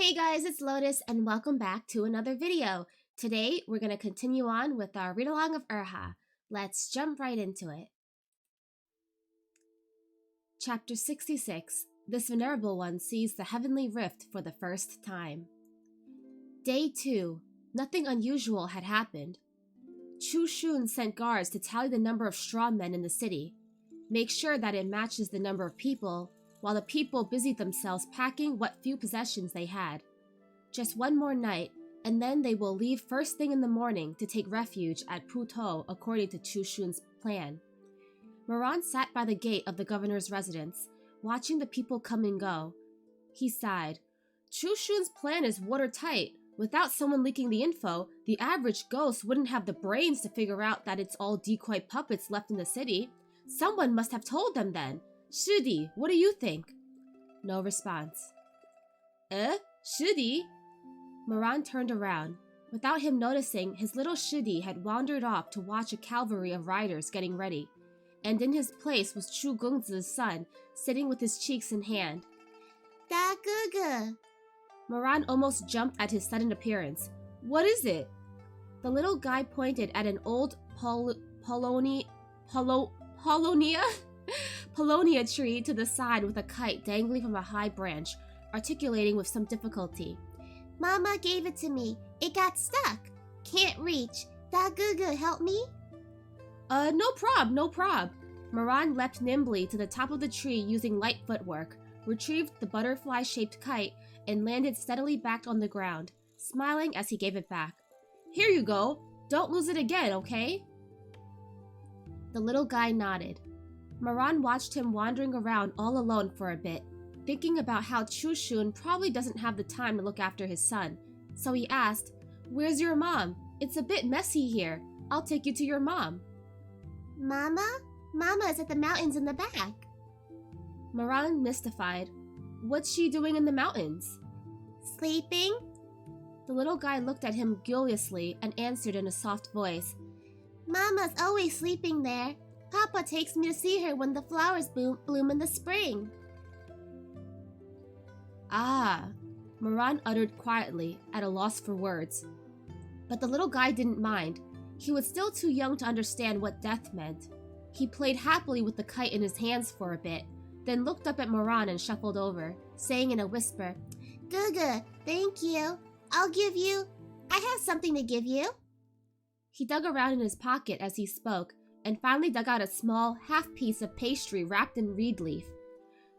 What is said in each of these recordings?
Hey guys, it's Lotus and welcome back to another video. Today we're going to continue on with our read-along of Urha. Let's jump right into it. Chapter 66. This venerable one sees the heavenly rift for the first time. Day 2. Nothing unusual had happened. Shizun sent guards to tally the number of straw men in the city. Make sure that it matches the number of people, while the people busied themselves packing what few possessions they had. Just one more night, and then they will leave first thing in the morning to take refuge at Puto according to Shizun's plan. Moran sat by the gate of the governor's residence, watching the people come and go. He sighed. Shizun's plan is watertight. Without someone leaking the info, the average ghost wouldn't have the brains to figure out that it's all decoy puppets left in the city. Someone must have told them then. Shidi, what do you think? No response. Shidi? Moran turned around. Without him noticing, his little Shidi had wandered off to watch a cavalry of riders getting ready, and in his place was Chu Gengzi's son, sitting with his cheeks in hand. Da Gugu! Moran almost jumped at his sudden appearance. What is it? The little guy pointed at an old Polonia tree to the side with a kite dangling from a high branch, articulating with some difficulty. Mama gave it to me. It got stuck. Can't reach. Da Gugu, help me? No prob. Moran leapt nimbly to the top of the tree using light footwork, retrieved the butterfly-shaped kite, and landed steadily back on the ground, smiling as he gave it back. Here you go. Don't lose it again, okay? The little guy nodded. Moran watched him wandering around all alone for a bit, thinking about how Shizun probably doesn't have the time to look after his son. So he asked, Where's your mom? It's a bit messy here. I'll take you to your mom. Mama? Mama is at the mountains in the back. Moran mystified. What's she doing in the mountains? Sleeping? The little guy looked at him curiously and answered in a soft voice. Mama's always sleeping there. Papa takes me to see her when the flowers bloom in the spring. Ah, Moran uttered quietly, at a loss for words. But the little guy didn't mind. He was still too young to understand what death meant. He played happily with the kite in his hands for a bit, then looked up at Moran and shuffled over, saying in a whisper, Gugu, thank you. I have something to give you. He dug around in his pocket as he spoke, and finally dug out a small half-piece of pastry wrapped in reed leaf.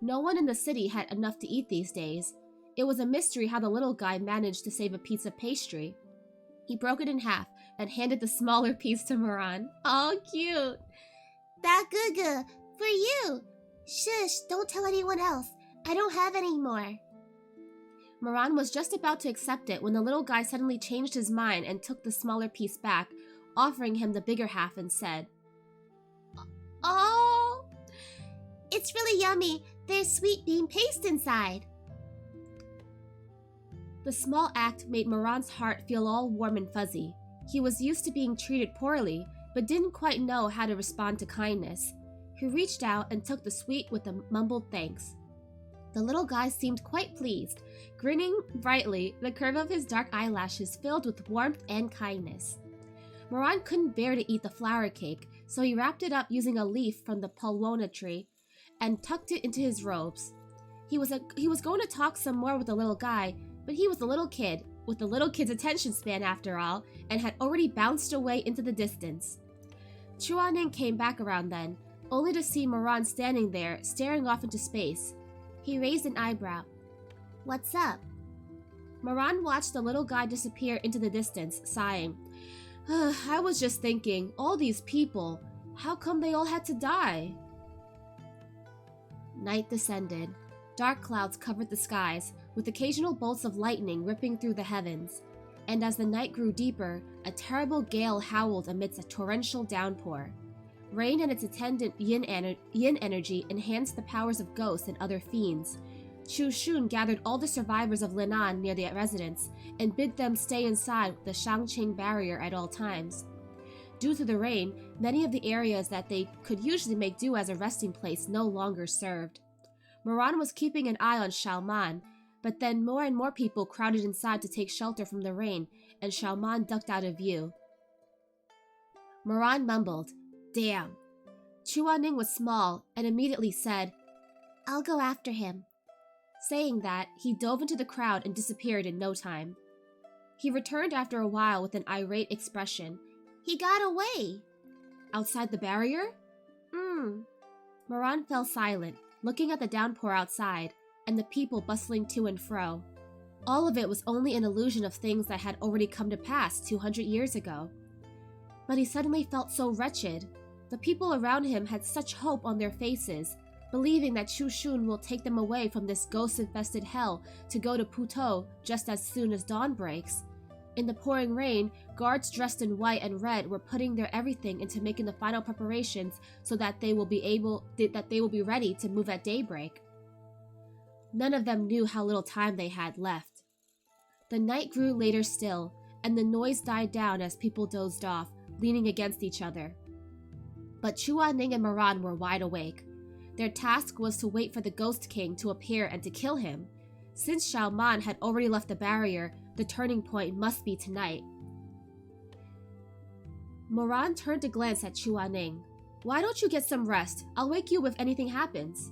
No one in the city had enough to eat these days. It was a mystery how the little guy managed to save a piece of pastry. He broke it in half and handed the smaller piece to Moran. Oh, cute! Da Gugu, for you! Shush, don't tell anyone else. I don't have any more. Moran was just about to accept it when the little guy suddenly changed his mind and took the smaller piece back, offering him the bigger half and said, Oh! It's really yummy. There's sweet bean paste inside. The small act made Moran's heart feel all warm and fuzzy. He was used to being treated poorly, but didn't quite know how to respond to kindness. He reached out and took the sweet with a mumbled thanks. The little guy seemed quite pleased, grinning brightly, the curve of his dark eyelashes filled with warmth and kindness. Moran couldn't bear to eat the flour cake, so he wrapped it up using a leaf from the Polwona tree and tucked it into his robes. He was going to talk some more with the little guy, but he was a little kid, with the little kid's attention span after all, and had already bounced away into the distance. Chuaning came back around then, only to see Moran standing there, staring off into space. He raised an eyebrow. What's up? Moran watched the little guy disappear into the distance, sighing. I was just thinking, all these people, how come they all had to die? Night descended. Dark clouds covered the skies, with occasional bolts of lightning ripping through the heavens. And as the night grew deeper, a terrible gale howled amidst a torrential downpour. Rain and its attendant yin energy enhanced the powers of ghosts and other fiends. Shizun gathered all the survivors of Linnan near the residence and bid them stay inside the Shangqing barrier at all times. Due to the rain, many of the areas that they could usually make do as a resting place no longer served. Moran was keeping an eye on Xiaoman, but then more and more people crowded inside to take shelter from the rain, and Xiaoman ducked out of view. Moran mumbled, "Damn." Chuaning was small and immediately said, "I'll go after him." Saying that, he dove into the crowd and disappeared in no time. He returned after a while with an irate expression. "He got away." "Outside the barrier?" Moran fell silent, looking at the downpour outside, and the people bustling to and fro. All of it was only an illusion of things that had already come to pass 200 years ago. But he suddenly felt so wretched. The people around him had such hope on their faces, believing that Chu Shun will take them away from this ghost-infested hell to go to Puto just as soon as dawn breaks. In the pouring rain, guards dressed in white and red were putting their everything into making the final preparations so that they will be ready to move at daybreak. None of them knew how little time they had left. The night grew later still, and the noise died down as people dozed off, leaning against each other. But Chuaning and Moran were wide awake. Their task was to wait for the Ghost King to appear and to kill him. Since Xiaoman had already left the barrier, the turning point must be tonight. Moran turned to glance at Chuaning. "Why don't you get some rest? I'll wake you if anything happens."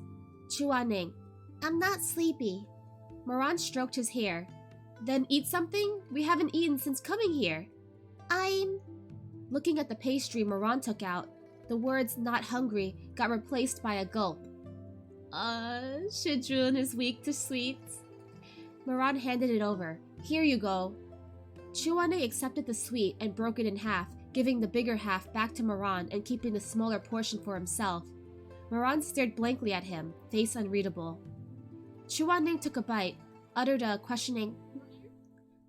Chuaning, "I'm not sleepy." Moran stroked his hair. "Then eat something? We haven't eaten since coming here." Looking at the pastry Moran took out, the words "not hungry" got replaced by a gulp. Shizun is weak to sweets." Moran handed it over. "Here you go." Chuaning accepted the sweet and broke it in half, giving the bigger half back to Moran and keeping the smaller portion for himself. Moran stared blankly at him, face unreadable. Chuaning took a bite, uttered a questioning,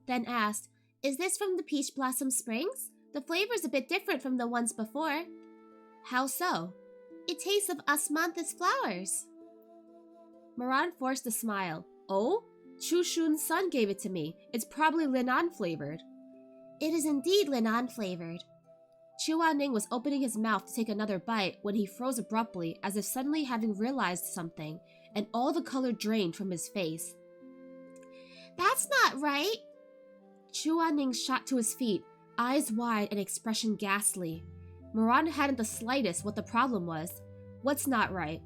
then asked, "Is this from the Peach Blossom Springs? The flavor's a bit different from the ones before." "How so?" "It tastes of osmanthus flowers." Moran forced a smile. "Oh? Chu Shun's son gave it to me. It's probably Rinnan flavored." "It is indeed Rinnan flavored." Chuaning was opening his mouth to take another bite when he froze abruptly, as if suddenly having realized something, and all the color drained from his face. "That's not right!" Chuaning shot to his feet, eyes wide and expression ghastly. Moran hadn't the slightest what the problem was. "What's not right?"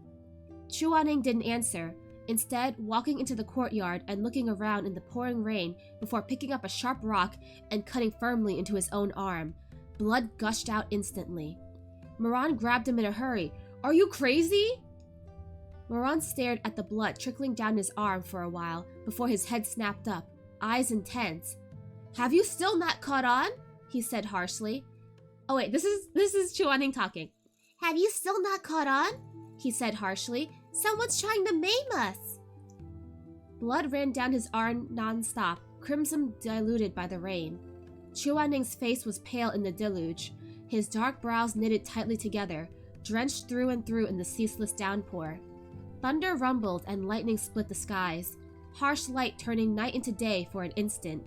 Chuaning didn't answer, instead walking into the courtyard and looking around in the pouring rain before picking up a sharp rock and cutting firmly into his own arm. Blood gushed out instantly. Moran grabbed him in a hurry. "Are you crazy?" Moran stared at the blood trickling down his arm for a while before his head snapped up, eyes intense. "Have you still not caught on?" he said harshly. Oh wait, this is Chuaning talking. "Have you still not caught on?" he said harshly. "Someone's trying to maim us." Blood ran down his arm non-stop, crimson diluted by the rain. Chuaning's face was pale in the deluge, his dark brows knitted tightly together, drenched through and through in the ceaseless downpour. Thunder rumbled and lightning split the skies, harsh light turning night into day for an instant.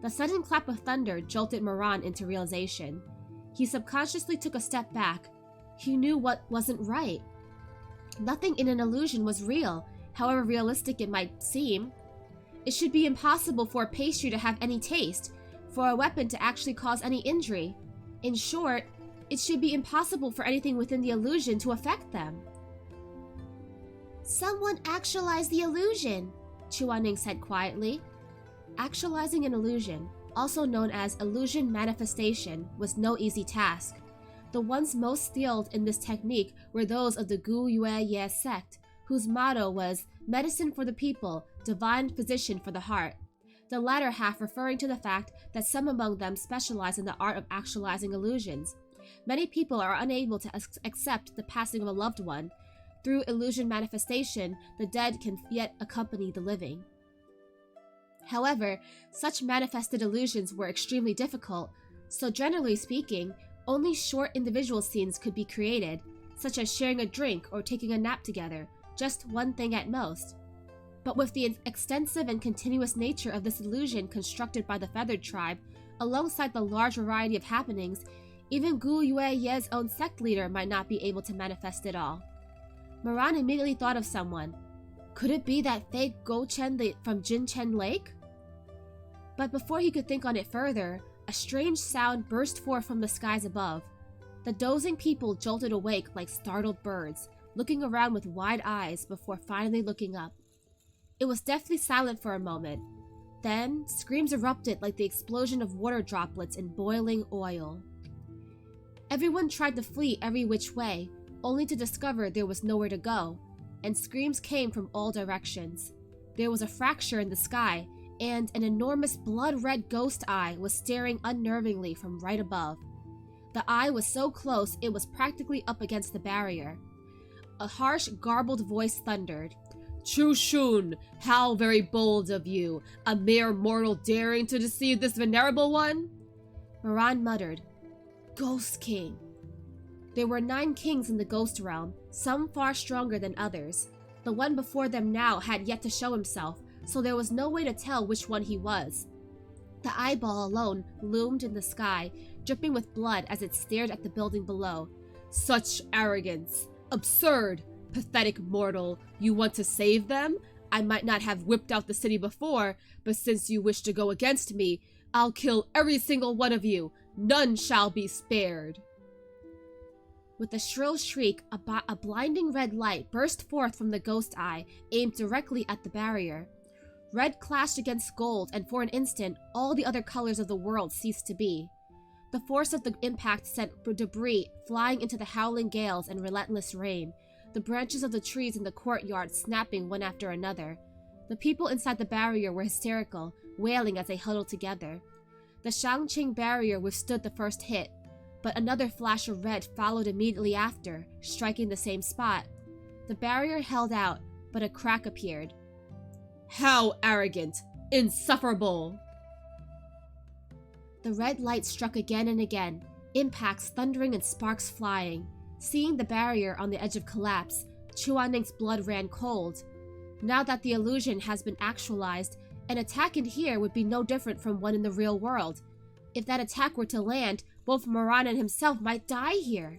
The sudden clap of thunder jolted Moran into realization. He subconsciously took a step back. He knew what wasn't right. Nothing in an illusion was real, however realistic it might seem. It should be impossible for a pastry to have any taste, for a weapon to actually cause any injury. In short, it should be impossible for anything within the illusion to affect them. "Someone actualized the illusion," Chuaning said quietly. Actualizing an illusion, also known as illusion manifestation, was no easy task. The ones most skilled in this technique were those of the Gu Yue Ye sect, whose motto was medicine for the people, divine physician for the heart, the latter half referring to the fact that some among them specialize in the art of actualizing illusions. Many people are unable to accept the passing of a loved one. Through illusion manifestation, the dead can yet accompany the living. However, such manifested illusions were extremely difficult, so generally speaking, only short individual scenes could be created, such as sharing a drink or taking a nap together, just one thing at most. But with the extensive and continuous nature of this illusion constructed by the Feathered Tribe, alongside the large variety of happenings, even Gu Yue Ye's own sect leader might not be able to manifest it all. Moran immediately thought of someone. Could it be that fake Go-chen from Jinchen Lake? But before he could think on it further, a strange sound burst forth from the skies above. The dozing people jolted awake like startled birds, looking around with wide eyes before finally looking up. It was deathly silent for a moment. Then, screams erupted like the explosion of water droplets in boiling oil. Everyone tried to flee every which way, only to discover there was nowhere to go, and screams came from all directions. There was a fracture in the sky, and an enormous blood-red ghost eye was staring unnervingly from right above. The eye was so close it was practically up against the barrier. A harsh, garbled voice thundered, "Shizun, how very bold of you, a mere mortal daring to deceive this venerable one?" Moran muttered, "Ghost King." There were 9 kings in the ghost realm, some far stronger than others. The one before them now had yet to show himself, so there was no way to tell which one he was. The eyeball alone loomed in the sky, dripping with blood as it stared at the building below. "Such arrogance! Absurd! Pathetic mortal! You want to save them? I might not have whipped out the city before, but since you wish to go against me, I'll kill every single one of you! None shall be spared!" With a shrill shriek, a blinding red light burst forth from the ghost eye, aimed directly at the barrier. Red clashed against gold, and for an instant, all the other colors of the world ceased to be. The force of the impact sent debris flying into the howling gales and relentless rain, the branches of the trees in the courtyard snapping one after another. The people inside the barrier were hysterical, wailing as they huddled together. The Shangqing barrier withstood the first hit, but another flash of red followed immediately after, striking the same spot. The barrier held out, but a crack appeared. "How arrogant! Insufferable!" The red light struck again and again, impacts thundering and sparks flying. Seeing the barrier on the edge of collapse, Chuanning's blood ran cold. Now that the illusion has been actualized, an attack in here would be no different from one in the real world. If that attack were to land, both Moran and himself might die here.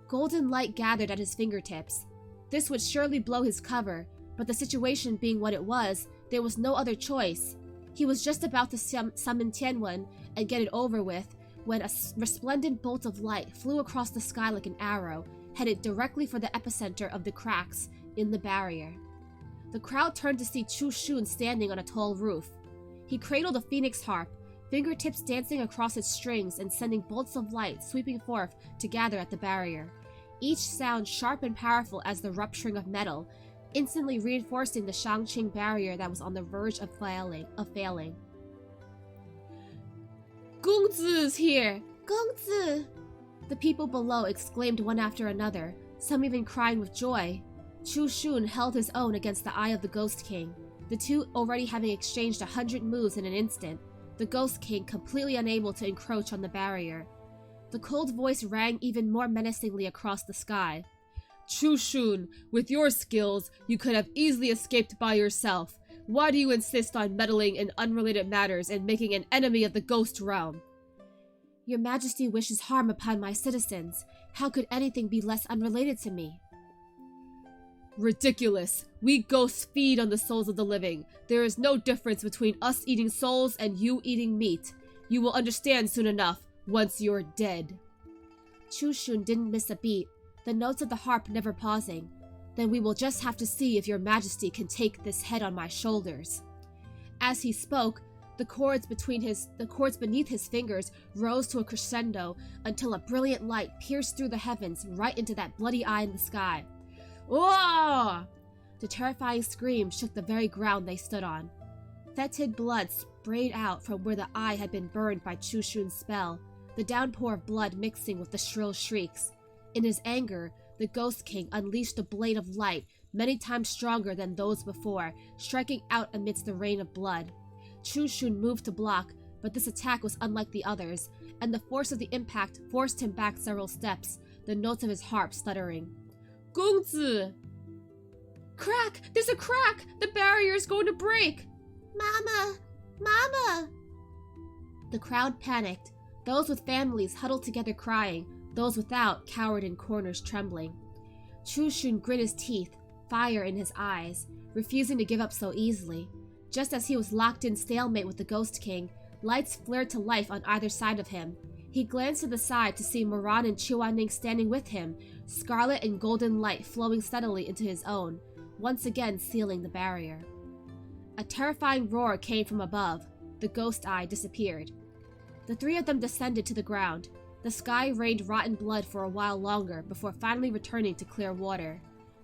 Golden light gathered at his fingertips. This would surely blow his cover, but the situation being what it was, there was no other choice. He was just about to summon Tianwen and get it over with, when a resplendent bolt of light flew across the sky like an arrow, headed directly for the epicenter of the cracks in the barrier. The crowd turned to see Shizun standing on a tall roof. He cradled a phoenix harp, fingertips dancing across its strings and sending bolts of light sweeping forth to gather at the barrier, each sound sharp and powerful as the rupturing of metal, instantly reinforcing the Shangqing barrier that was on the verge of failing. "Gongzi is here! Gongzi!" The people below exclaimed one after another, some even crying with joy. Shizun held his own against the eye of the Ghost King, the two already having exchanged 100 moves in an instant, the Ghost King completely unable to encroach on the barrier. The cold voice rang even more menacingly across the sky. "Shizun, with your skills, you could have easily escaped by yourself. Why do you insist on meddling in unrelated matters and making an enemy of the ghost realm?" "Your Majesty wishes harm upon my citizens. How could anything be less unrelated to me?" "Ridiculous! We ghosts feed on the souls of the living. There is no difference between us eating souls and you eating meat. You will understand soon enough, once you're dead." Shizun didn't miss a beat, the notes of the harp never pausing. "Then we will just have to see if your Majesty can take this head on my shoulders." As he spoke, the chords beneath his fingers rose to a crescendo until a brilliant light pierced through the heavens right into that bloody eye in the sky. "Oh!" The terrifying scream shook the very ground they stood on. Fetid blood sprayed out from where the eye had been burned by Shizun's spell, the downpour of blood mixing with the shrill shrieks. In his anger, the Ghost King unleashed a blade of light many times stronger than those before, striking out amidst the rain of blood. Shizun moved to block, but this attack was unlike the others, and the force of the impact forced him back several steps, the notes of his harp stuttering. "Gongzi!" "Crack! There's a crack! The barrier is going to break!" Mama! Mama! The crowd panicked. Those with families huddled together crying, those without cowered in corners trembling. Shizun grit his teeth. fire in his eyes, refusing to give up so easily. Just as he was locked in stalemate with the Ghost King, lights flared to life on either side of him. He glanced to the side to see Moran and Chuaning standing with him, scarlet and golden light flowing steadily into his own, once again sealing the barrier. A terrifying roar came from above. The ghost eye disappeared. The three of them descended to the ground. The sky rained rotten blood for a while longer before finally returning to clear water.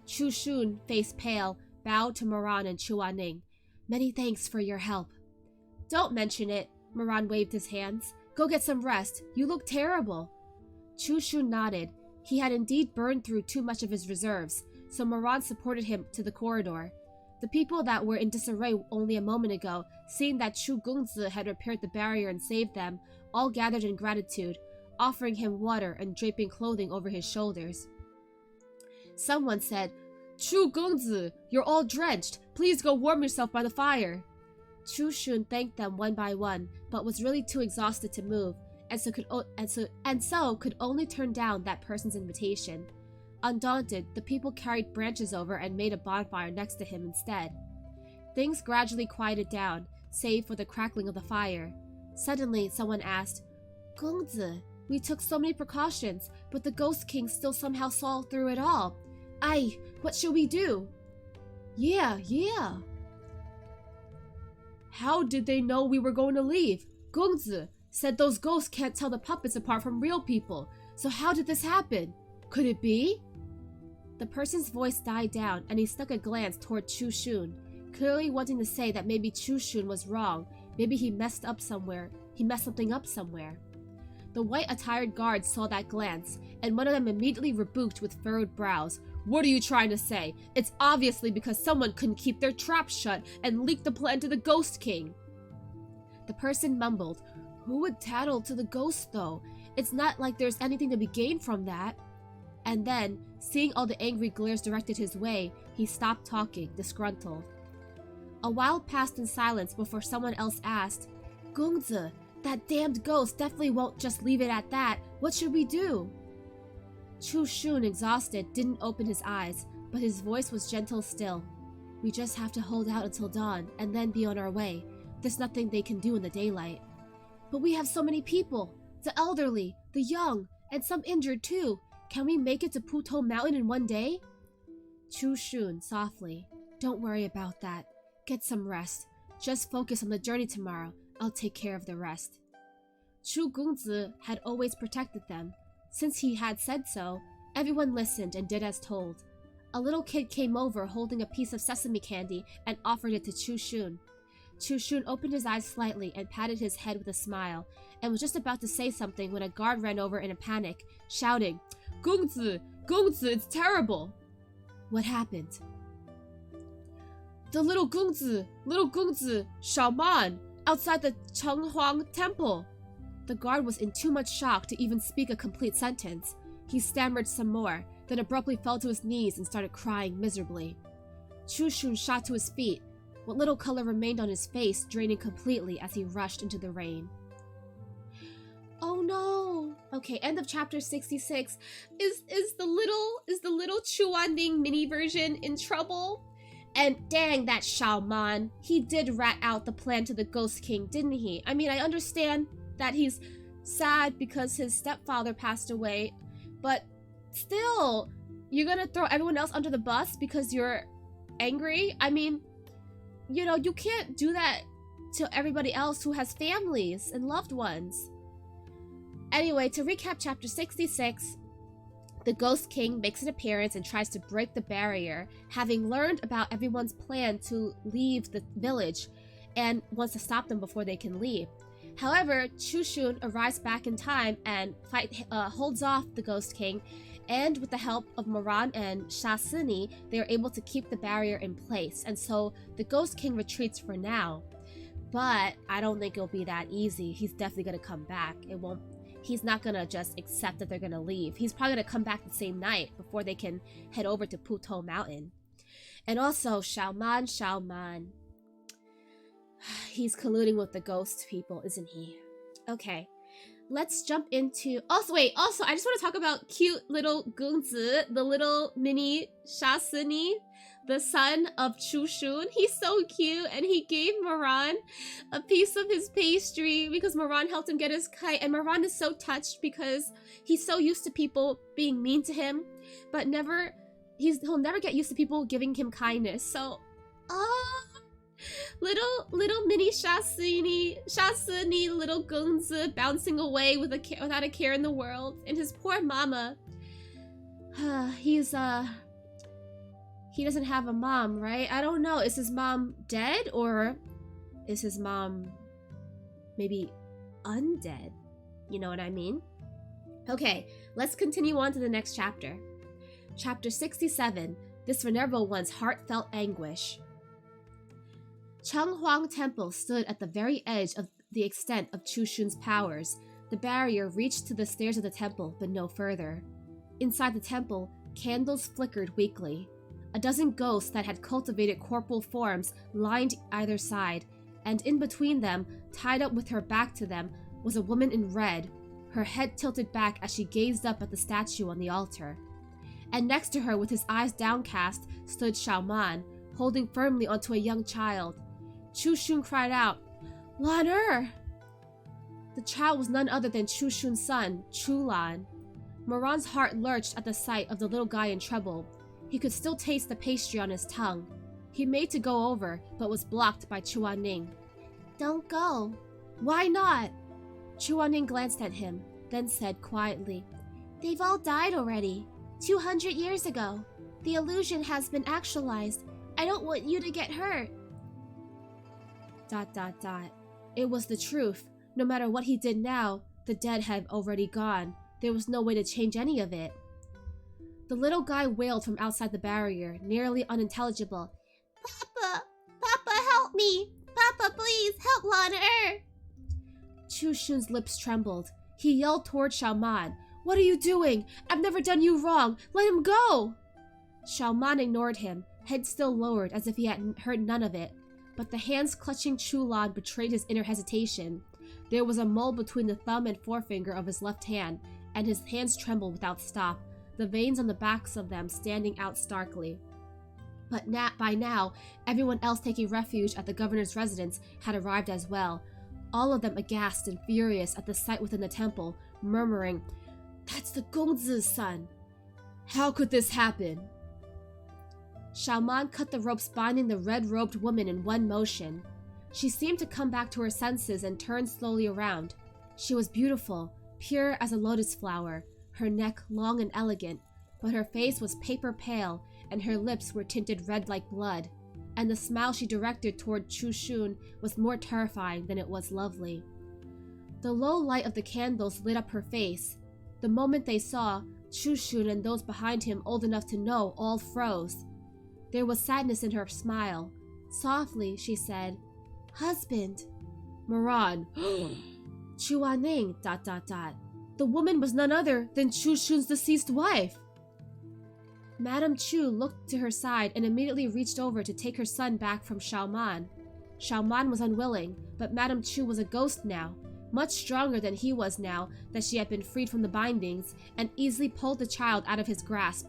Chu Shun, face pale, bowed to Moran and Chuaning. "Many thanks for your help." "Don't mention it," Moran waved his hands. "Go get some rest. You look terrible." Chu Shun nodded. He had indeed burned through too much of his reserves, so Moran supported him to the corridor. The people that were in disarray only a moment ago, seeing that Chu Gongzi had repaired the barrier and saved them, all gathered in gratitude, offering him water and draping clothing over his shoulders. Someone said, "Chu Gongzi, you're all drenched. Please go warm yourself by the fire." Chu Shun thanked them one by one, but was really too exhausted to move, and so could only turn down that person's invitation. Undaunted, the people carried branches over and made a bonfire next to him instead. Things gradually quieted down, save for the crackling of the fire. Suddenly, someone asked, "Gongzi, we took so many precautions, but the Ghost King still somehow saw through it all. Ai, what should we do?" Yeah. "How did they know we were going to leave? Gongzi said those ghosts can't tell the puppets apart from real people. So how did this happen? Could it be?" The person's voice died down, and he stuck a glance toward Chu Shun, clearly wanting to say that maybe Chu Shun was wrong. Maybe he messed something up somewhere. The white-attired guards saw that glance, and one of them immediately rebuked with furrowed brows. "What are you trying to say? It's obviously because someone couldn't keep their trap shut and leaked the plan to the Ghost King." The person mumbled, "Who would tattle to the ghost, though? It's not like there's anything to be gained from that." And then, seeing all the angry glares directed his way, he stopped talking, disgruntled. A while passed in silence before someone else asked, "Gongzi, that damned ghost definitely won't just leave it at that. What should we do?" Chu Shun, exhausted, didn't open his eyes, but his voice was gentle still. "We just have to hold out until dawn, and then be on our way. There's nothing they can do in the daylight." "But we have so many people. The elderly, the young, and some injured too. Can we make it to Puto Mountain in one day?" Chu Shun, softly, "Don't worry about that. Get some rest. Just focus on the journey tomorrow. I'll take care of the rest." Chu Gongzi had always protected them. Since he had said so, everyone listened and did as told. A little kid came over holding a piece of sesame candy and offered it to Chu Shun. Chu Shun opened his eyes slightly and patted his head with a smile, and was just about to say something when a guard ran over in a panic, shouting, Gongzi, it's terrible!" "What happened?" "The little Gongzi, Shaoman, outside the Chenghuang Temple." The guard was in too much shock to even speak a complete sentence. He stammered some more, then abruptly fell to his knees and started crying miserably. Chu Shun shot to his feet, what little color remained on his face draining completely as he rushed into the rain. Oh no! Okay, end of chapter 66. Is the little Chuaning mini version in trouble? And dang, that Shaoman. He did rat out the plan to the Ghost King, didn't he? I mean, I understand that he's sad because his stepfather passed away, but still, you're gonna throw everyone else under the bus because you're angry? I mean, you know, you can't do that to everybody else who has families and loved ones. Anyway, to recap chapter 66, the Ghost King makes an appearance and tries to break the barrier, having learned about everyone's plan to leave the village and wants to stop them before they can leave. However, Chu Shun arrives back in time and holds off the Ghost King, and with the help of Moran and Sha Sini, they are able to keep the barrier in place, and so the Ghost King retreats for now. But I don't think it'll be that easy. He's definitely gonna come back. He's not gonna just accept that they're gonna leave. He's probably gonna come back the same night before they can head over to Puto Mountain. And also, Shaoman. He's colluding with the ghost people, isn't he? Okay, let's jump into... Also, I just want to talk about cute little Gongzi, the little mini Sha Sini. the son of Chushun. He's so cute, and he gave Moran a piece of his pastry because Moran helped him get his kite, and Moran is so touched because he's so used to people being mean to him, but he'll never get used to people giving him kindness. So, little mini Shasuni little Gungzi bouncing away without a care in the world, and his poor mama. He doesn't have a mom, right? I don't know. Is his mom dead, or is his mom maybe undead? You know what I mean? Okay, let's continue on to the next chapter. Chapter 67, This Venerable One's Heartfelt Anguish. Chenghuang Temple stood at the very edge of the extent of Chushun's powers. The barrier reached to the stairs of the temple, but no further. Inside the temple, candles flickered weakly. A dozen ghosts that had cultivated corporal forms lined either side, and in between them, tied up with her back to them, was a woman in red, her head tilted back as she gazed up at the statue on the altar. And next to her, with his eyes downcast, stood Xiaoman, holding firmly onto a young child. Chushun cried out, "Lan The child was none other than Chushun's son, Chulan. Moran's heart lurched at the sight of the little guy in trouble. He could still taste the pastry on his tongue. He made to go over, but was blocked by Chuaning. "Don't go." "Why not?" Chuaning glanced at him, then said quietly, "They've all died already. 200 years ago. The illusion has been actualized. I don't want you to get hurt." ... It was the truth. No matter what he did now, the dead had already gone. There was no way to change any of it. The little guy wailed from outside the barrier, nearly unintelligible. Papa, help me! Papa, please, help Lan Chushun's lips trembled. He yelled toward Xiaoman, "What are you doing? I've never done you wrong! Let him go!" Xiaoman ignored him, head still lowered as if he had heard none of it. But the hands clutching Chulan betrayed his inner hesitation. There was a mole between the thumb and forefinger of his left hand, and his hands trembled without stop, the veins on the backs of them standing out starkly. But by now, everyone else taking refuge at the governor's residence had arrived as well, all of them aghast and furious at the sight within the temple, murmuring, "That's the Gongzi's son! How could this happen?" Xiaoman cut the ropes binding the red-robed woman in one motion. She seemed to come back to her senses and turned slowly around. She was beautiful, pure as a lotus flower, her neck long and elegant, but her face was paper pale and her lips were tinted red like blood, and the smile she directed toward Chushun was more terrifying than it was lovely. The low light of the candles lit up her face. The moment they saw, Chushun and those behind him old enough to know all froze. There was sadness in her smile. Softly, she said, "Husband." Moran, Chuaning, ... The woman was none other than Chushun's deceased wife. Madame Chu looked to her side and immediately reached over to take her son back from Xiaoman. Xiaoman was unwilling, but Madame Chu was a ghost now, much stronger than he was now that she had been freed from the bindings, and easily pulled the child out of his grasp.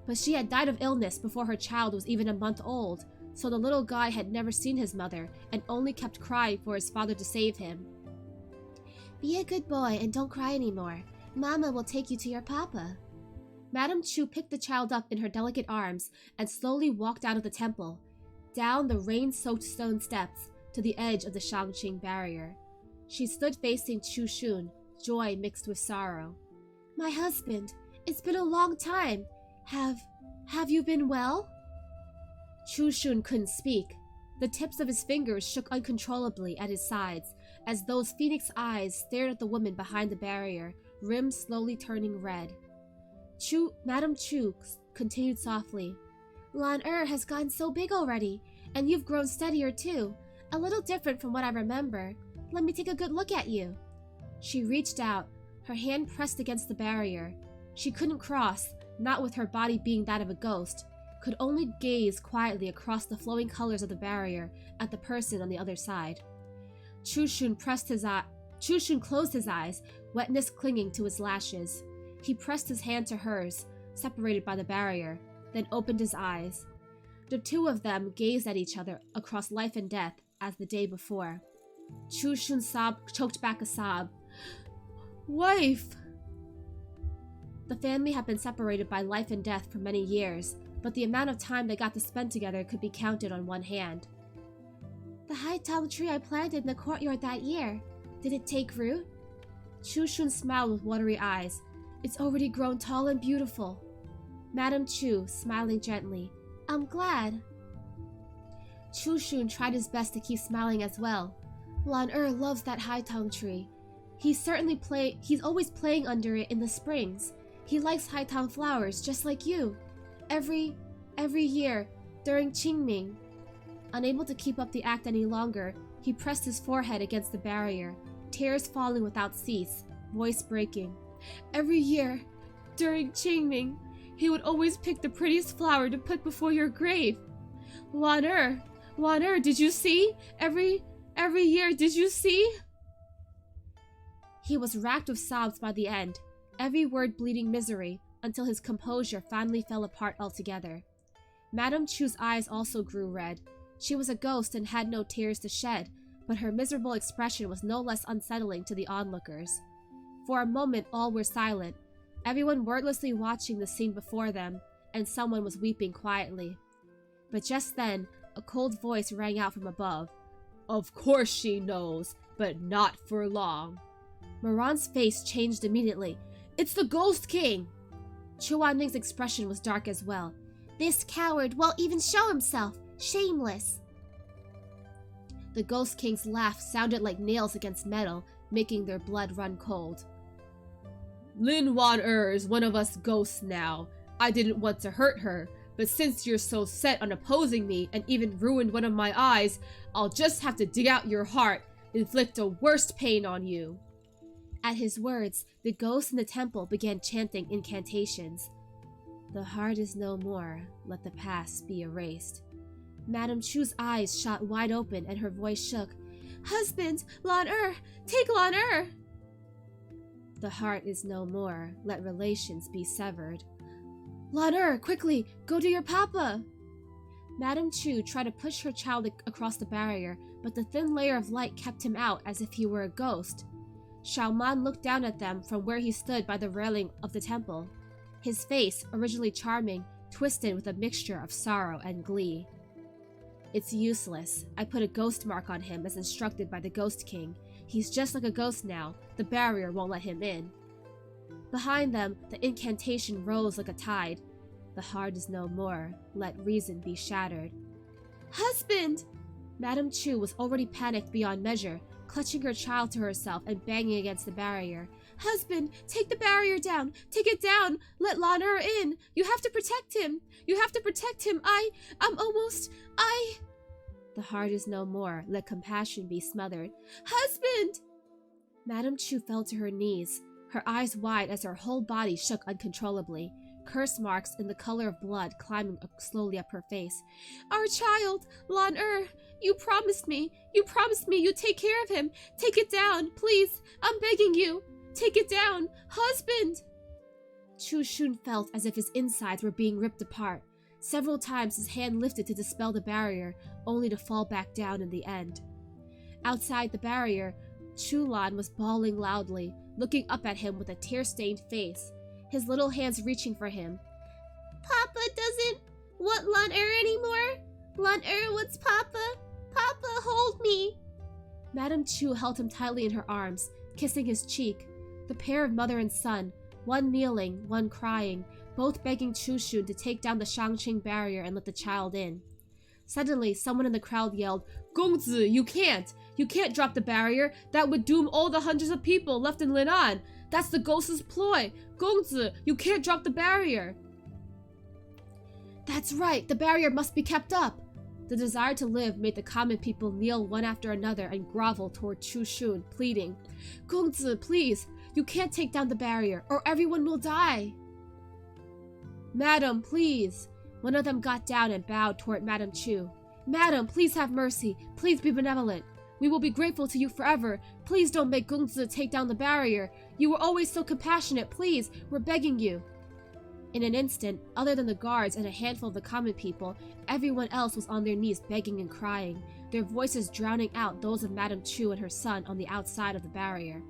But she had died of illness before her child was even a month old, so the little guy had never seen his mother and only kept crying for his father to save him. "Be a good boy and don't cry anymore. Mama will take you to your papa." Madame Chu picked the child up in her delicate arms and slowly walked out of the temple, down the rain-soaked stone steps to the edge of the Shangqing barrier. She stood facing Chushun, joy mixed with sorrow. "My husband, it's been a long time. Have you been well?" Chushun couldn't speak. The tips of his fingers shook uncontrollably at his sides as those phoenix eyes stared at the woman behind the barrier, rim slowly turning red. Madame Chu continued softly, "Lan has gotten so big already, and you've grown steadier too, a little different from what I remember. Let me take a good look at you." She reached out, her hand pressed against the barrier. She couldn't cross, not with her body being that of a ghost, could only gaze quietly across the flowing colors of the barrier at the person on the other side. Chushun closed his eyes, wetness clinging to his lashes. He pressed his hand to hers, separated by the barrier, then opened his eyes. The two of them gazed at each other across life and death as the day before. Chu Shun choked back a sob. Wife! The family had been separated by life and death for many years, but the amount of time they got to spend together could be counted on one hand. The high-tall tree I planted in the courtyard that year, did it take root? Chu Shun smiled with watery eyes. It's already grown tall and beautiful. Madam Chu, smiling gently. I'm glad. Chu Shun tried his best to keep smiling as well. Lan loves that high-tall tree. He's always playing under it in the springs. He likes high-tall flowers just like you. Every year, during Qingming. Unable to keep up the act any longer, he pressed his forehead against the barrier, tears falling without cease, voice breaking. Every year, during Qingming, he would always pick the prettiest flower to put before your grave. Lan did you see? Every year, did you see? He was racked with sobs by the end, every word bleeding misery, until his composure finally fell apart altogether. Madam Chu's eyes also grew red. She was a ghost and had no tears to shed, but her miserable expression was no less unsettling to the onlookers. For a moment all were silent, everyone wordlessly watching the scene before them, and someone was weeping quietly. But just then, a cold voice rang out from above. Of course she knows, but not for long. Moran's face changed immediately. It's the Ghost King! Chu Anning's expression was dark as well. This coward won't even show himself! Shameless! The Ghost King's laugh sounded like nails against metal, making their blood run cold. Lin Wan is one of us ghosts now. I didn't want to hurt her, but since you're so set on opposing me and even ruined one of my eyes, I'll just have to dig out your heart, inflict the worst pain on you. At his words, the ghosts in the temple began chanting incantations. The heart is no more, let the past be erased. Madam Chu's eyes shot wide open and her voice shook. Husband, Lan take Lan The heart is no more, let relations be severed. Lan quickly, go to your papa! Madam Chu tried to push her child across the barrier, but the thin layer of light kept him out as if he were a ghost. Xiaoman looked down at them from where he stood by the railing of the temple. His face, originally charming, twisted with a mixture of sorrow and glee. It's useless. I put a ghost mark on him as instructed by the Ghost King. He's just like a ghost now. The barrier won't let him in. Behind them, the incantation rose like a tide. The heart is no more. Let reason be shattered. Husband! Madam Chu was already panicked beyond measure, clutching her child to herself and banging against the barrier. Husband, take the barrier down! Take it down! Let Lan in! You have to protect him! You have to protect him! The heart is no more. Let compassion be smothered. Husband! Madam Chu fell to her knees, her eyes wide as her whole body shook uncontrollably, curse marks in the color of blood climbing slowly up her face. Our child, Lan you promised me you'd take care of him. Take it down, please. I'm begging you. Take it down! Husband! Chu Shun felt as if his insides were being ripped apart. Several times his hand lifted to dispel the barrier, only to fall back down in the end. Outside the barrier, Chu Lan was bawling loudly, looking up at him with a tear-stained face, his little hands reaching for him. Papa doesn't want Lan anymore? Lan wants Papa? Papa, hold me! Madam Chu held him tightly in her arms, kissing his cheek. The pair of mother and son, one kneeling, one crying, both begging Chu Shun to take down the Shangqing barrier and let the child in. Suddenly, someone in the crowd yelled, Gongzi, you can't! You can't drop the barrier! That would doom all the hundreds of people left in Linan! That's the ghost's ploy! Gongzi, you can't drop the barrier! That's right, the barrier must be kept up! The desire to live made the common people kneel one after another and grovel toward Chu Shun, pleading, Gongzi, please! You can't take down the barrier, or everyone will die! Madam, please! One of them got down and bowed toward Madam Chu. Madam, please have mercy. Please be benevolent. We will be grateful to you forever. Please don't make Gongzi take down the barrier. You were always so compassionate. Please, we're begging you. In an instant, other than the guards and a handful of the common people, everyone else was on their knees begging and crying, their voices drowning out those of Madame Chu and her son on the outside of the barrier.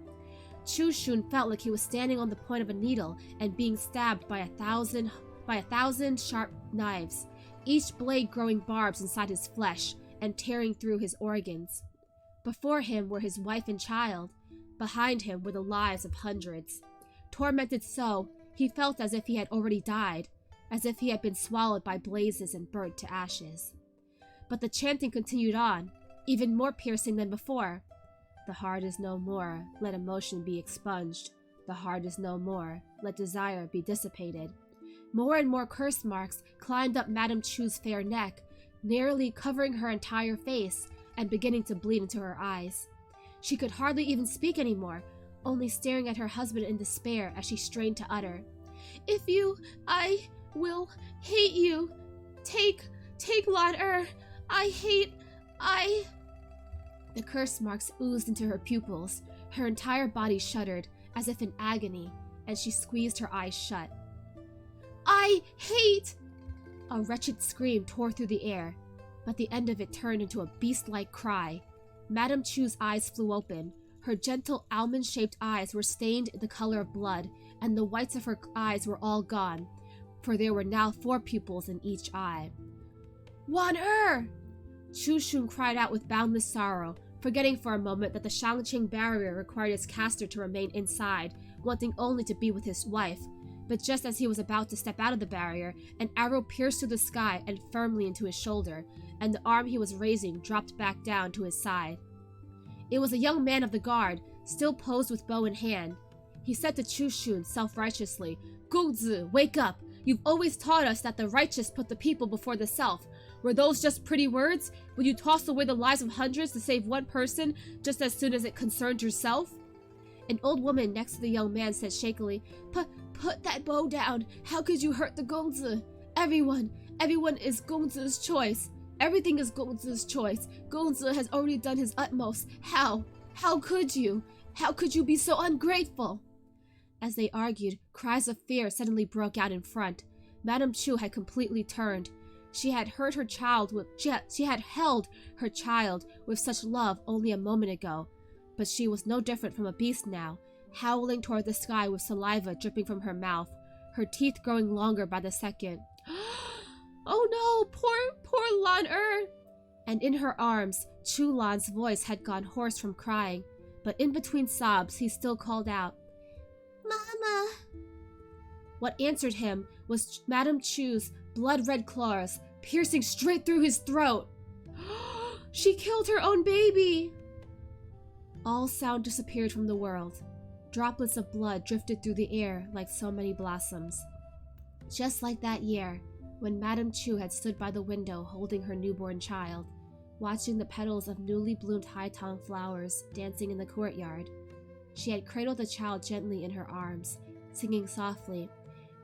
Chu Shun felt like he was standing on the point of a needle and being stabbed by a thousand sharp knives, each blade growing barbs inside his flesh and tearing through his organs. Before him were his wife and child. Behind him were the lives of hundreds. Tormented so, he felt as if he had already died, as if he had been swallowed by blazes and burnt to ashes. But the chanting continued on, even more piercing than before. The heart is no more, let emotion be expunged. The heart is no more, let desire be dissipated. More and more curse marks climbed up Madame Chu's fair neck, nearly covering her entire face and beginning to bleed into her eyes. She could hardly even speak anymore, only staring at her husband in despair as she strained to utter, I will hate you. Take Lan The curse marks oozed into her pupils. Her entire body shuddered, as if in agony, and she squeezed her eyes shut. I hate! A wretched scream tore through the air, but the end of it turned into a beast-like cry. Madame Chu's eyes flew open. Her gentle almond-shaped eyes were stained the color of blood, and the whites of her eyes were all gone, for there were now 4 pupils in each eye. Wan-er! Chu Shun cried out with boundless sorrow, forgetting for a moment that the Shangqing barrier required his caster to remain inside, wanting only to be with his wife. But just as he was about to step out of the barrier, an arrow pierced through the sky and firmly into his shoulder, and the arm he was raising dropped back down to his side. It was a young man of the guard, still posed with bow in hand. He said to Chu Shun self-righteously, Gongzi, wake up! You've always taught us that the righteous put the people before the self. Were those just pretty words? Would you toss away the lives of hundreds to save one person just as soon as it concerned yourself? An old woman next to the young man said shakily, Put that bow down. How could you hurt the Gongzi? Everyone is Gongzi's choice. Everything is Gongzi's choice. Gongzi has already done his utmost. How could you? How could you be so ungrateful? As they argued, cries of fear suddenly broke out in front. Madame Chu had completely turned. She had held her child with such love only a moment ago, but she was no different from a beast now, howling toward the sky with saliva dripping from her mouth, her teeth growing longer by the second. Oh no, poor Lan-er! And in her arms, Chu Lan's voice had gone hoarse from crying, but in between sobs he still called out, Mama! What answered him was Madame Chu's blood-red claws piercing straight through his throat. She killed her own baby! All sound disappeared from the world. Droplets of blood drifted through the air like so many blossoms. Just like that year, when Madame Chu had stood by the window holding her newborn child, watching the petals of newly bloomed haitang flowers dancing in the courtyard. She had cradled the child gently in her arms, singing softly,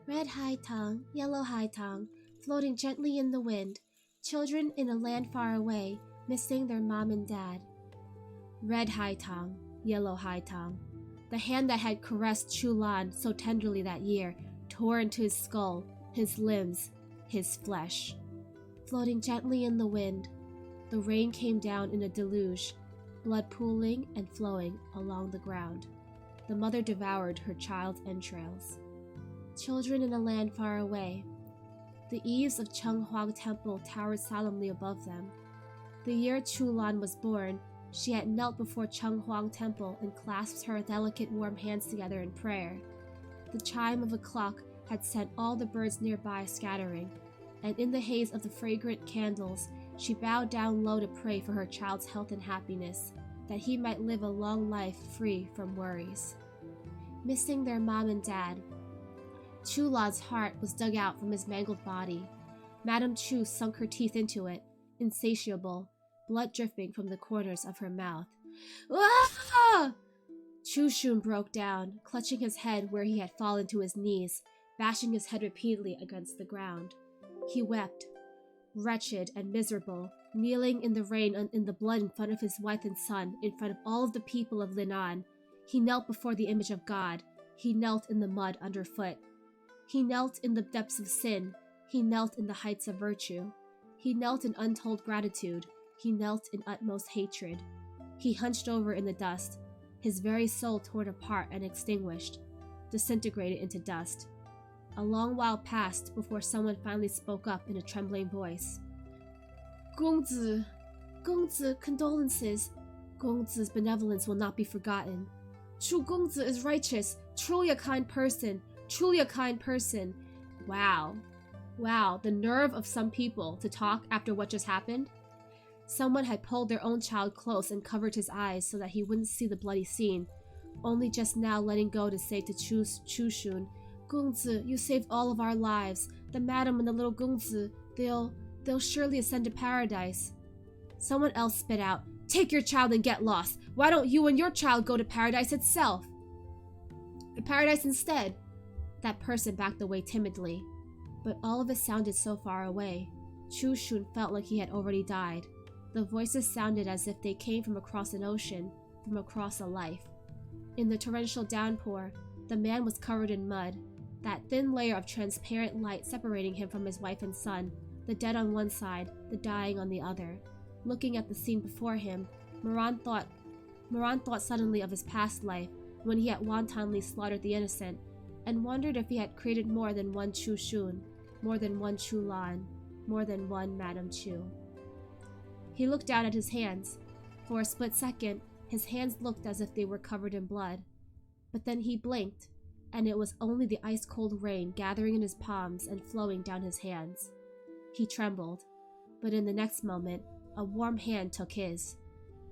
Red haitang, yellow haitang, floating gently in the wind, children in a land far away, missing their mom and dad. Red haitang, yellow haitang. The hand that had caressed Chu Lan so tenderly that year tore into his skull, his limbs, his flesh. Floating gently in the wind, the rain came down in a deluge, blood pooling and flowing along the ground. The mother devoured her child's entrails. Children in a land far away. The eaves of Chenghuang Temple towered solemnly above them. The year Chu Lan was born, she had knelt before Chenghuang Temple and clasped her delicate warm hands together in prayer. The chime of a clock had sent all the birds nearby scattering, and in the haze of the fragrant candles, she bowed down low to pray for her child's health and happiness, that he might live a long life free from worries. Missing their mom and dad, Chu Lan's heart was dug out from his mangled body. Madame Chu sunk her teeth into it, insatiable, blood dripping from the corners of her mouth. Ah! Chu Shun broke down, clutching his head where he had fallen to his knees, bashing his head repeatedly against the ground. He wept, wretched and miserable, kneeling in the rain and in the blood in front of his wife and son, in front of all of the people of Linan. He knelt before the image of God. He knelt in the mud underfoot. He knelt in the depths of sin. He knelt in the heights of virtue. He knelt in untold gratitude. He knelt in utmost hatred. He hunched over in the dust, his very soul torn apart and extinguished, disintegrated into dust. A long while passed before someone finally spoke up in a trembling voice. Gongzi, condolences. Gongzi's benevolence will not be forgotten. Chu Gongzi is righteous, truly a kind person, truly a kind person. Wow, the nerve of some people to talk after what just happened. Someone had pulled their own child close and covered his eyes so that he wouldn't see the bloody scene, only just now letting go to say to Chu Shun, Gongzi, you saved all of our lives. The madam and the little Gongzi, they'll surely ascend to paradise. Someone else spit out, take your child and get lost. Why don't you and your child go to paradise itself? Paradise instead. That person backed away timidly, but all of it sounded so far away. Chu Shun felt like he had already died. The voices sounded as if they came from across an ocean, from across a life. In the torrential downpour, the man was covered in mud, that thin layer of transparent light separating him from his wife and son, the dead on one side, the dying on the other. Looking at the scene before him, Moran thought suddenly of his past life, when he had wantonly slaughtered the innocent, and wondered if he had created more than one Chu Shun, more than one Chu Lan, more than one Madame Chu. He looked down at his hands. For a split second, his hands looked as if they were covered in blood. But then he blinked, and it was only the ice-cold rain gathering in his palms and flowing down his hands. He trembled, but in the next moment, a warm hand took his.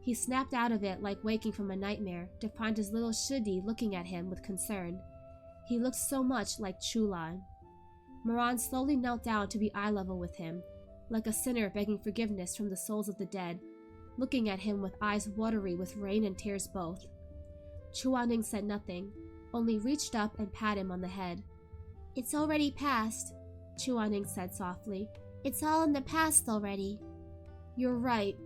He snapped out of it like waking from a nightmare to find his little Shidi looking at him with concern. He looked so much like Chulan. Moran slowly knelt down to be eye level with him, like a sinner begging forgiveness from the souls of the dead, looking at him with eyes watery with rain and tears both. Chuaning said nothing, only reached up and pat him on the head. It's already past, Chuaning said softly. It's all in the past already. You're right.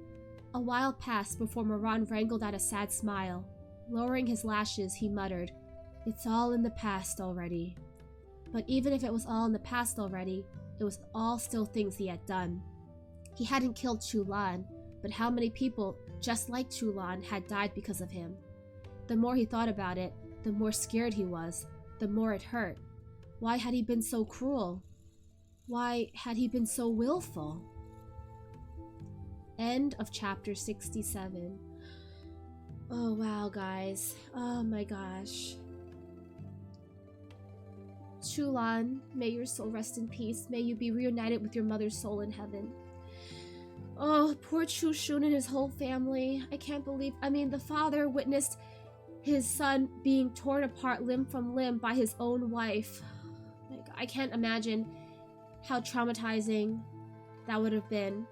A while passed before Moran wrangled out a sad smile. Lowering his lashes, he muttered, It's all in the past already. But even if it was all in the past already, it was all still things he had done. He hadn't killed Chulan, but how many people, just like Chulan, had died because of him? The more he thought about it, the more scared he was, the more it hurt. Why had he been so cruel? Why had he been so willful? End of chapter 67. Oh wow, guys. Oh my gosh. Chulan, may your soul rest in peace. May you be reunited with your mother's soul in heaven. Oh, poor Chu Shun and his whole family. I can't believe... the father witnessed his son being torn apart limb from limb by his own wife. Like, I can't imagine how traumatizing that would have been.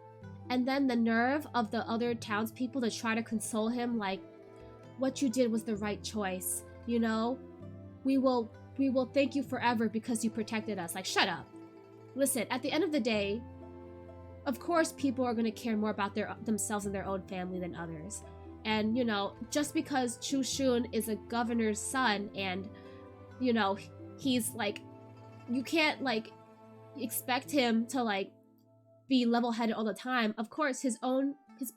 And then the nerve of the other townspeople to try to console him, like, what you did was the right choice, you know? We will thank you forever because you protected us. Like, shut up. Listen, at the end of the day, of course people are going to care more about themselves and their own family than others. And, just because Chu Shun is a governor's son and, he's, like, you can't, like, expect him to, like, be level-headed all the time. Of course, his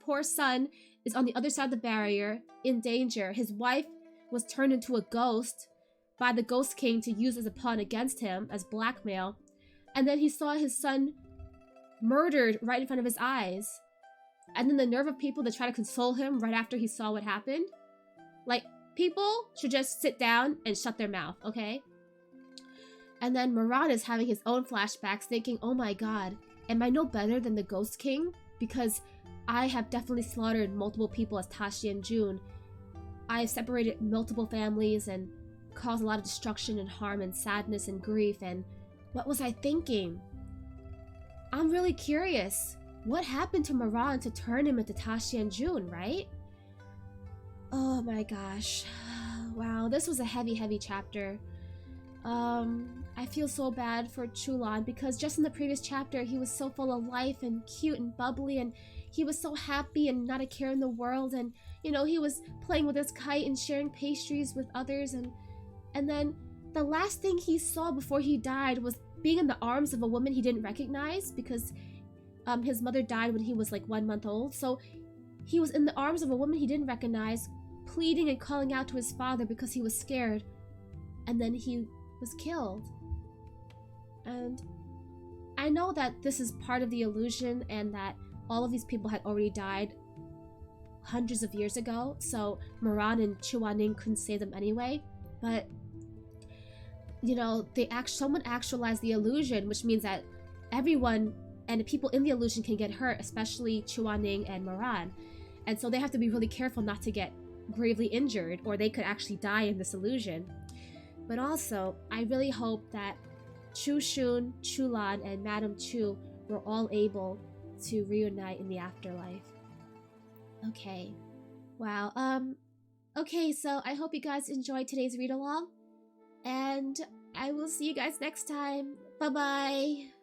poor son is on the other side of the barrier, in danger. His wife was turned into a ghost by the Ghost King to use as a pawn against him as blackmail. And then he saw his son murdered right in front of his eyes. And then the nerve of people to try to console him right after he saw what happened. Like, people should just sit down and shut their mouth, okay? And then Moran is having his own flashbacks thinking, oh my god, am I no better than the Ghost King? Because I have definitely slaughtered multiple people as Tashi and June. I have separated multiple families and caused a lot of destruction and harm and sadness and grief, and what was I thinking? I'm really curious. What happened to Moran to turn him into Tashi and June, right? Oh my gosh. Wow, this was a heavy chapter. I feel so bad for Chulan because just in the previous chapter, he was so full of life and cute and bubbly, and he was so happy and not a care in the world, and, he was playing with his kite and sharing pastries with others, and then the last thing he saw before he died was being in the arms of a woman he didn't recognize because his mother died when he was like 1 month old. So he was in the arms of a woman he didn't recognize, pleading and calling out to his father because he was scared. And then he was killed. And I know that this is part of the illusion and that all of these people had already died hundreds of years ago, so Moran and Chuaning couldn't save them anyway. But you know, someone actualized the illusion, which means that everyone and the people in the illusion can get hurt, especially Chuaning and Moran. And so they have to be really careful not to get gravely injured, or they could actually die in this illusion. But also, I really hope that Chu Shun, Chu Lan, and Madame Chu were all able to reunite in the afterlife. Okay. Wow. Okay, so I hope you guys enjoyed today's read-along. And I will see you guys next time. Bye-bye.